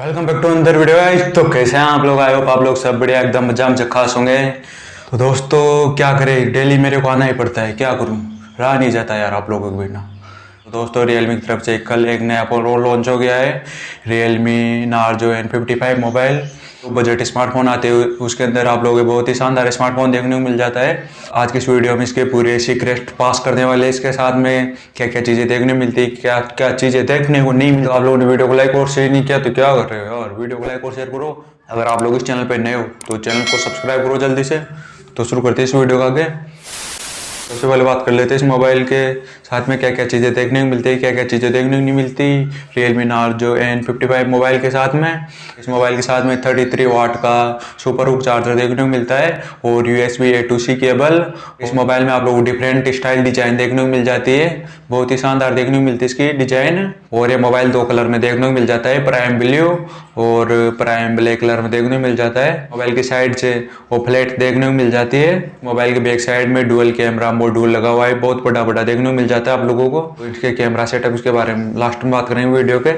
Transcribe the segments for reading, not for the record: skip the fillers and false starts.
Welcome back to अंदर video guys. तो कैसे हैं आप लोग? आई होप आप लोग सब बढ़िया एकदम मजा में खास होंगे। तो दोस्तों क्या करें, डेली मेरे को आना ही पड़ता है, क्या करूं, रहा नहीं जाता यार आप लोगों के बिना। तो दोस्तों रियलमी की तरफ से कल एक नया फ़ोन लॉन्च हो गया है, रियलमी नार्जो N55 मोबाइल। तो बजट स्मार्टफोन आते हुए उसके अंदर आप लोगों को बहुत ही शानदार स्मार्टफोन देखने को मिल जाता है। आज की इस वीडियो में इसके पूरे सीक्रेट पास करने वाले, इसके साथ में क्या क्या चीज़ें देखने मिलती, क्या क्या चीज़ें देखने को नहीं मिलती। आप लोगों ने वीडियो को लाइक और शेयर नहीं किया तो क्या कर रहे हो यार, वीडियो को लाइक और शेयर करो। अगर आप लोग इस चैनल पर नए हो तो चैनल को सब्सक्राइब करो जल्दी से। तो शुरू करते हैं इस वीडियो का आगे। सबसे पहले बात कर लेते हैं इस मोबाइल के साथ में क्या क्या चीज़ें देखने को मिलती है, क्या क्या चीज़ें देखने को नहीं मिलती रियलमी नार्जो N55 मोबाइल के साथ में। इस मोबाइल के साथ में 33 वाट का सुपर हुक चार्जर देखने को मिलता है और USB A to C cable. इस मोबाइल में आप लोग को डिफरेंट स्टाइल डिजाइन देखने को मिल जाती है, बहुत ही शानदार देखने को मिलती है इसकी डिजाइन। और ये मोबाइल दो कलर में देखने को मिल जाता है, प्राइम ब्लू और प्राइम ब्लैक कलर में देखने को मिल जाता है। मोबाइल की साइड से वो फ्लैट देखने को मिल जाती है। मोबाइल के बैक साइड में डुअल कैमरा मॉड्यूल लगा हुआ है, बहुत बड़ा बड़ा देखने को मिल जाता है आप लोगों को। तो इसके कैमरा सेटअप इसके बारे में लास्ट में बात करेंगे वीडियो के।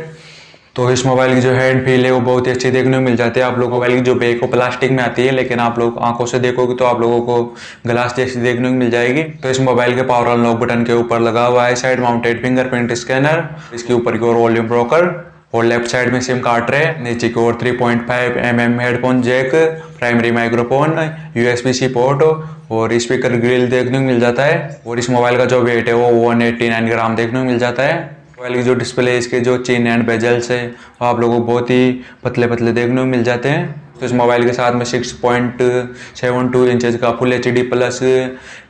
तो इस मोबाइल की जो हैंड फील है वो बहुत ही अच्छी देखने को मिल जाती है आप लोगों को। मोबाइल की जो बैक वो प्लास्टिक में आती है, लेकिन आप लोग आंखों से देखोगे तो आप लोगों को ग्लास जैसी देखने को मिल जाएगी। तो इस मोबाइल के पावर अनलॉक बटन के ऊपर लगा हुआ है साइड माउंटेड फिंगरप्रिंट स्कैनर, इसके ऊपर की ओर वॉल्यूम ब्रोकर और लेफ्ट साइड में सिम कार्ड ट्रे, नीचे की ओर 3.5 mm headphone jack, primary microphone, USB-C port और स्पीकर ग्रिल देखने को मिल जाता है। और इस मोबाइल का जो वेट है वो 189 ग्राम देखने को मिल जाता है। मोबाइल की जो डिस्प्ले है, इसके जो चिन एंड बेजल्स है वो आप लोगों को बहुत ही पतले पतले देखने को मिल जाते हैं। तो इस मोबाइल के साथ में 6.72 इंचेस का फुल HD प्लस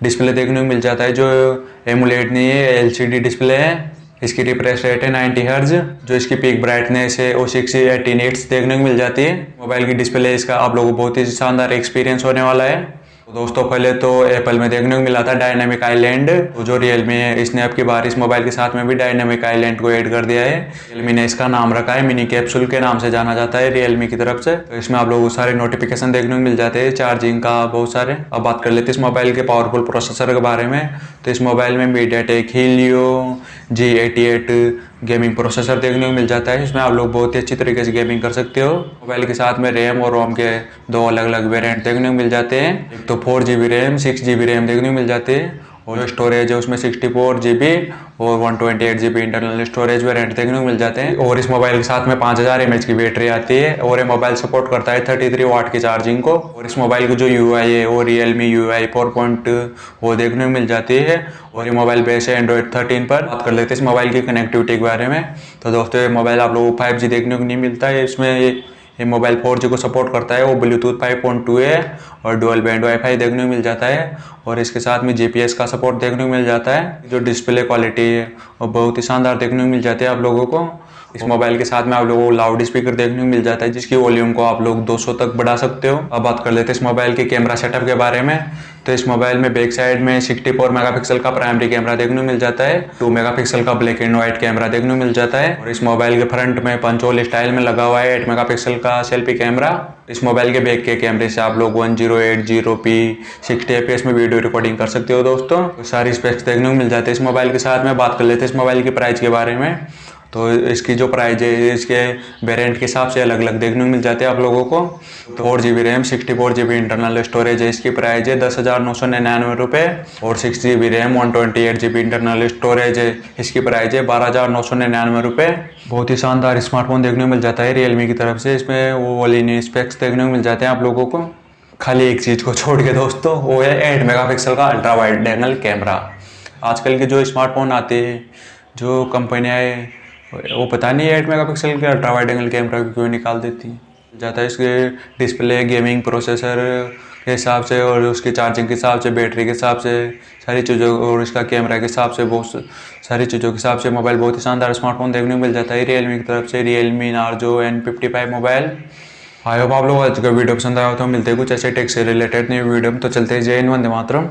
डिस्प्ले देखने को मिल जाता है, जो एमुलेट नहीं है, LCD डिस्प्ले है। इसकी रिफ्रेश रेट है 90 हर्ज, जो इसकी पीक ब्राइटनेस है वो 618 निट्स देखने को मिल जाती है। मोबाइल की डिस्प्ले इसका आप लोगों को बहुत ही शानदार एक्सपीरियंस होने वाला है। तो दोस्तों पहले तो एप्पल में देखने को मिला था डायनामिक आइलैंड, तो जो रियलमी है इसने अब की बार इस मोबाइल के साथ में भी डायनामिक आइलैंड को ऐड कर दिया है। रियलमी ने इसका नाम रखा है मिनी कैप्सूल के नाम से जाना जाता है रियलमी की तरफ से। तो इसमें आप लोगों को सारे नोटिफिकेशन देखने को मिल जाते हैं, चार्जिंग का बहुत सारे। अब बात कर लेते हैं इस मोबाइल के पावरफुल प्रोसेसर के बारे में। तो इस मोबाइल में MediaTek Helio G88 gaming processor देखने को मिल जाता है। इसमें आप लोग बहुत ही अच्छी तरीके से गेमिंग कर सकते हो। मोबाइल के साथ में रैम और रोम के दो अलग अलग वेरिएंट देखने को मिल जाते हैं। एक तो 4GB रैम 6GB रैम देखने को मिल जाती है और जो स्टोरेज है उसमें 64GB और 128GB इंटरनल स्टोरेज वेरिएंट देखने को मिल जाते हैं। और इस मोबाइल के साथ में 5000 mAh की बैटरी आती है और ये मोबाइल सपोर्ट करता है 33 वाट की चार्जिंग को। और इस मोबाइल की जो UI है वो रियलमी UI 4.0 वो देखने को मिल जाती है और ये मोबाइल बेस है Android 13 पर। बात कर लेते हैं इस मोबाइल की कनेक्टिविटी के बारे में। तो दोस्तों ये मोबाइल आप लोगों को 5G देखने को नहीं मिलता है, इसमें ये मोबाइल 4G को सपोर्ट करता है, वो ब्लूटूथ 5.2 है और डुअल बैंड वाईफाई देखने को मिल जाता है। और इसके साथ में GPS का सपोर्ट देखने को मिल जाता है। जो डिस्प्ले क्वालिटी है वो बहुत ही शानदार देखने को मिल जाती है आप लोगों को। इस मोबाइल के साथ में आप लोगों को लाउड स्पीकर देखने को मिल जाता है, जिसकी वॉल्यूम को आप लोग 200 तक बढ़ा सकते हो। अब बात कर लेते हैं इस मोबाइल के कैमरा सेटअप के बारे में। तो इस मोबाइल में बैक साइड में 64 मेगापिक्सल का प्राइमरी कैमरा देखने को मिल जाता है, 2 मेगापिक्सल का ब्लैक एंड व्हाइट कैमरा देखने को मिल जाता है। और इस मोबाइल के फ्रंट में पंच होल स्टाइल में लगा हुआ है 8 मेगापिक्सल का सेल्फी कैमरा। इस मोबाइल के बैक के कैमरे से आप लोग 1080p 60 fps में वीडियो रिकॉर्डिंग कर सकते हो दोस्तों। तो सारी स्पेक्स देखने को मिल जाते हैं इस मोबाइल के साथ में। बात कर लेते हैं इस मोबाइल की प्राइस के बारे में। तो इसकी जो प्राइस है इसके वेरिएंट के हिसाब से अलग अलग देखने को मिल जाते हैं आप लोगों को। तो 4GB RAM 64GB internal storage है, इसकी प्राइस है 10,999 रुपये। और 6GB RAM 128GB internal storage है, इसकी प्राइस है 12,999 रुपये। बहुत ही शानदार स्मार्टफोन देखने को मिल जाता है रियलमी की तरफ से। इसमें वो वाली स्पेक्स देखने को मिल जाते हैं आप लोगों को, खाली एक चीज़ को छोड़ के दोस्तों, वो है 8 मेगापिक्सल का अल्ट्रा वाइड एंगल कैमरा। आजकल के जो स्मार्टफोन आते हैं, जो कंपनियाँ वो पता नहीं 8 मेगापिक्सल के अल्ट्रा वाइड एंगल कैमरा क्यों निकाल देती हैं। जाता है इसके डिस्प्ले गेमिंग प्रोसेसर के हिसाब से और उसकी चार्जिंग के हिसाब से, बैटरी के हिसाब से, सारी चीज़ों और इसका कैमरा के हिसाब से, बहुत सारी चीज़ों के हिसाब से मोबाइल बहुत ही शानदार स्मार्टफोन देखने को मिल जाता है रियलमी की तरफ से, Realme Narzo N55 mobile. I hope आप लोग आज का वीडियो पसंद आया हो। तो मिलते हैं कुछ ऐसे टेक से रिलेटेड नई वीडियो में। तो चलते हैं, जय हिंद, वंदे मातरम।